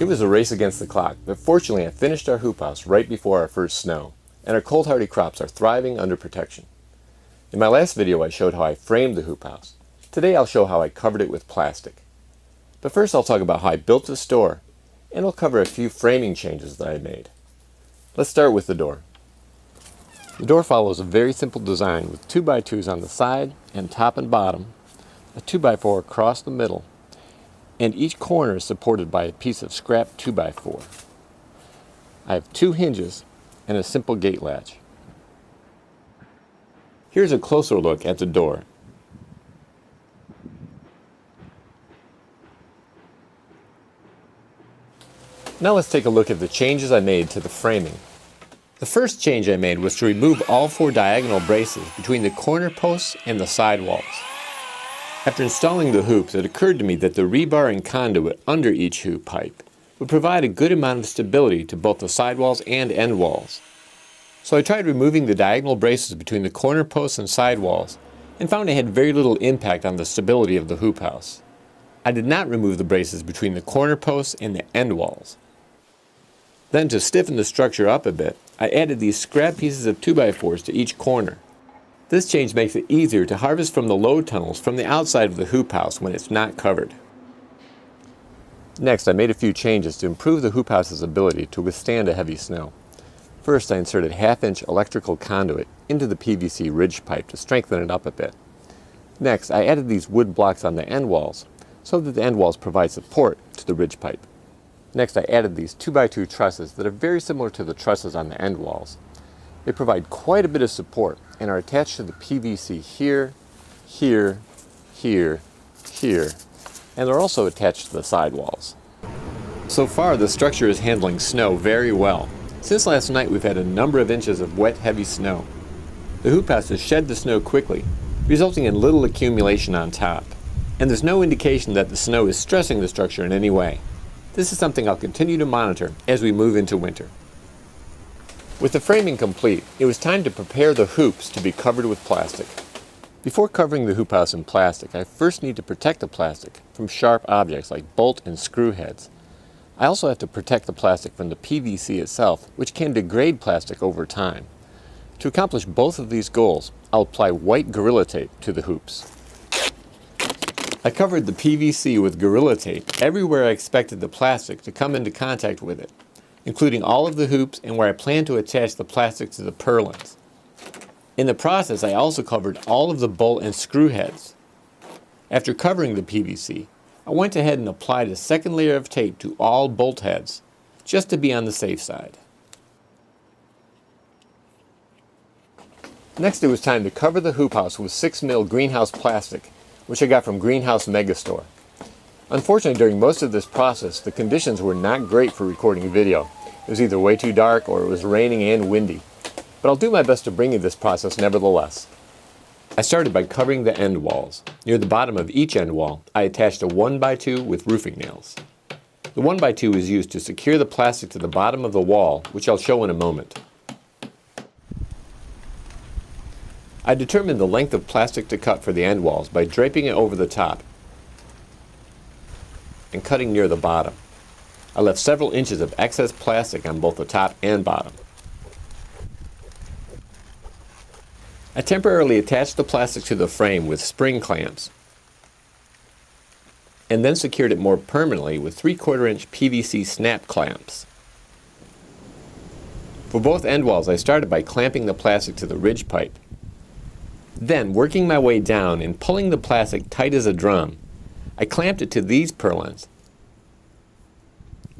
It was a race against the clock, but fortunately I finished our hoop house right before our first snow, and our cold hardy crops are thriving under protection. In my last video I showed how I framed the hoop house. Today I'll show how I covered it with plastic. But first I'll talk about how I built the store, and I'll cover a few framing changes that I made. Let's start with the door. The door follows a very simple design with 2x2s on the side and top and bottom, a 2x4 across the middle, and each corner is supported by a piece of scrap 2x4. I have 2 hinges and a simple gate latch. Here's a closer look at the door. Now let's take a look at the changes I made to the framing. The first change I made was to remove all 4 diagonal braces between the corner posts and the side walls. After installing the hoops, it occurred to me that the rebar and conduit under each hoop pipe would provide a good amount of stability to both the sidewalls and end walls. So I tried removing the diagonal braces between the corner posts and sidewalls and found it had very little impact on the stability of the hoop house. I did not remove the braces between the corner posts and the end walls. Then, to stiffen the structure up a bit, I added these scrap pieces of 2x4s to each corner. This change makes it easier to harvest from the load tunnels from the outside of the hoop house when it's not covered. Next, I made a few changes to improve the hoop house's ability to withstand a heavy snow. First, I inserted 1/2-inch electrical conduit into the PVC ridge pipe to strengthen it up a bit. Next, I added these wood blocks on the end walls so that the end walls provide support to the ridge pipe. Next, I added these 2x2 trusses that are very similar to the trusses on the end walls. They provide quite a bit of support and are attached to the PVC here, here, here, here, and they're also attached to the sidewalls. So far, the structure is handling snow very well. Since last night, we've had a number of inches of wet, heavy snow. The hoop house has shed the snow quickly, resulting in little accumulation on top, and there's no indication that the snow is stressing the structure in any way. This is something I'll continue to monitor as we move into winter. With the framing complete, it was time to prepare the hoops to be covered with plastic. Before covering the hoop house in plastic, I first need to protect the plastic from sharp objects like bolt and screw heads. I also have to protect the plastic from the PVC itself, which can degrade plastic over time. To accomplish both of these goals, I'll apply white Gorilla Tape to the hoops. I covered the PVC with Gorilla Tape everywhere I expected the plastic to come into contact with it, including all of the hoops and where I plan to attach the plastic to the purlins. In the process, I also covered all of the bolt and screw heads. After covering the PVC, I went ahead and applied a second layer of tape to all bolt heads, just to be on the safe side. Next, it was time to cover the hoop house with 6mm greenhouse plastic, which I got from Greenhouse Megastore. Unfortunately, during most of this process, the conditions were not great for recording video. It was either way too dark or it was raining and windy. But I'll do my best to bring you this process nevertheless. I started by covering the end walls. Near the bottom of each end wall, I attached a 1x2 with roofing nails. The 1x2 is used to secure the plastic to the bottom of the wall, which I'll show in a moment. I determined the length of plastic to cut for the end walls by draping it over the top and cutting near the bottom. I left several inches of excess plastic on both the top and bottom. I temporarily attached the plastic to the frame with spring clamps and then secured it more permanently with 3/4-inch PVC snap clamps. For both end walls, I started by clamping the plastic to the ridge pipe. Then, working my way down and pulling the plastic tight as a drum, I clamped it to these purlins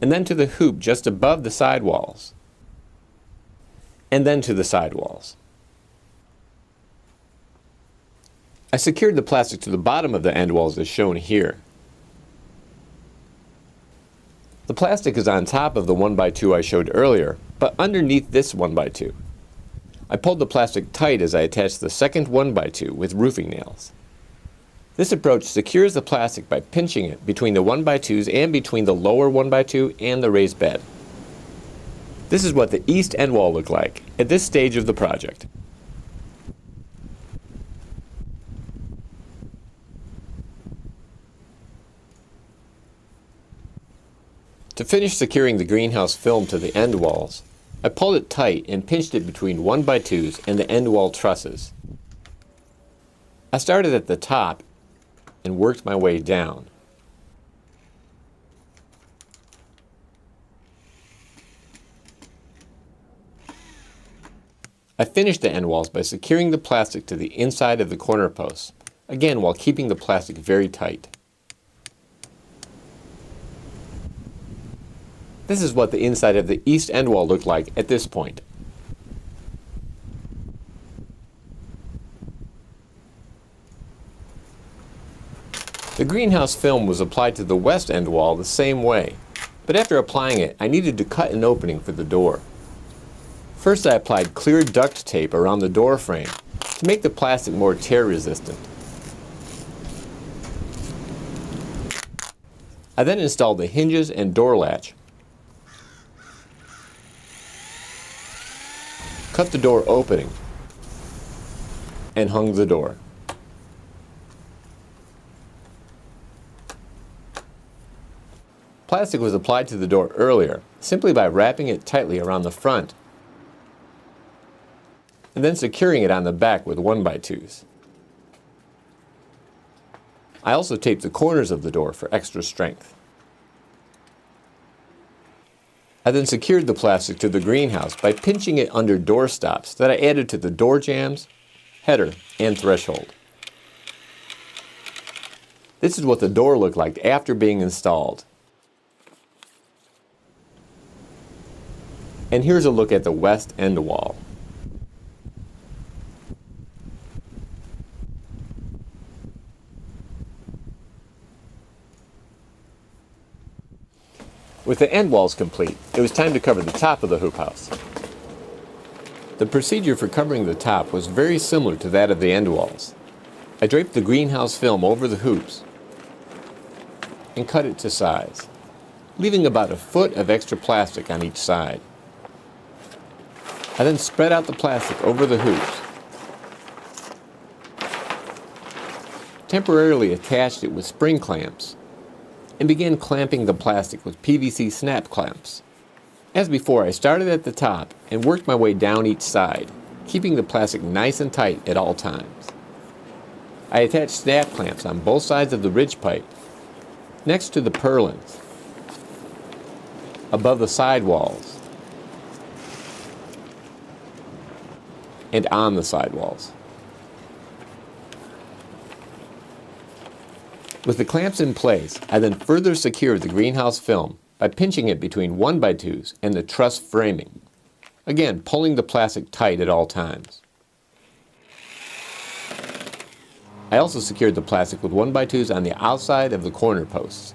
and then to the hoop just above the sidewalls and then to the sidewalls. I secured the plastic to the bottom of the end walls as shown here. The plastic is on top of the 1x2 I showed earlier, but underneath this 1x2. I pulled the plastic tight as I attached the second 1x2 with roofing nails. This approach secures the plastic by pinching it between the 1x2s and between the lower 1x2 and the raised bed. This is what the east end wall looked like at this stage of the project. To finish securing the greenhouse film to the end walls, I pulled it tight and pinched it between 1x2s and the end wall trusses. I started at the top and worked my way down. I finished the end walls by securing the plastic to the inside of the corner posts, again while keeping the plastic very tight. This is what the inside of the east end wall looked like at this point. The greenhouse film was applied to the west end wall the same way, but after applying it, I needed to cut an opening for the door. First, I applied clear duct tape around the door frame to make the plastic more tear resistant. I then installed the hinges and door latch, cut the door opening, and hung the door. Plastic was applied to the door earlier, simply by wrapping it tightly around the front, and then securing it on the back with 1x2s. I also taped the corners of the door for extra strength. I then secured the plastic to the greenhouse by pinching it under door stops that I added to the door jambs, header, and threshold. This is what the door looked like after being installed. And here's a look at the west end wall. With the end walls complete, it was time to cover the top of the hoop house. The procedure for covering the top was very similar to that of the end walls. I draped the greenhouse film over the hoops and cut it to size, leaving about a foot of extra plastic on each side. I then spread out the plastic over the hoops, temporarily attached it with spring clamps, and began clamping the plastic with PVC snap clamps. As before, I started at the top and worked my way down each side, keeping the plastic nice and tight at all times. I attached snap clamps on both sides of the ridge pipe, next to the purlins, above the sidewalls, and on the sidewalls. With the clamps in place, I then further secured the greenhouse film by pinching it between 1x2s and the truss framing, again pulling the plastic tight at all times. I also secured the plastic with 1x2s on the outside of the corner posts.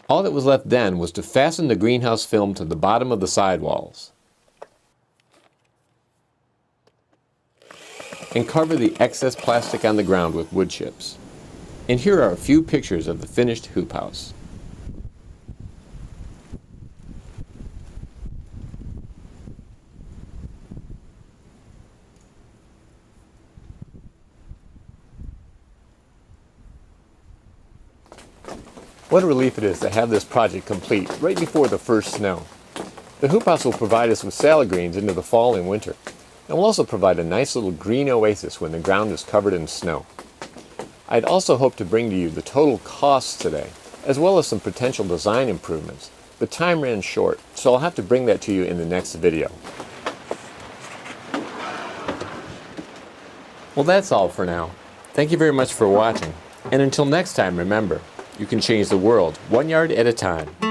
All that was left then was to fasten the greenhouse film to the bottom of the sidewalls and cover the excess plastic on the ground with wood chips. And here are a few pictures of the finished hoop house. What a relief it is to have this project complete right before the first snow. The hoop house will provide us with salad greens into the fall and winter, and will also provide a nice little green oasis when the ground is covered in snow. I'd also hoped to bring to you the total costs today, as well as some potential design improvements, but time ran short, so I'll have to bring that to you in the next video. Well, that's all for now. Thank you very much for watching, and until next time, remember, you can change the world one yard at a time.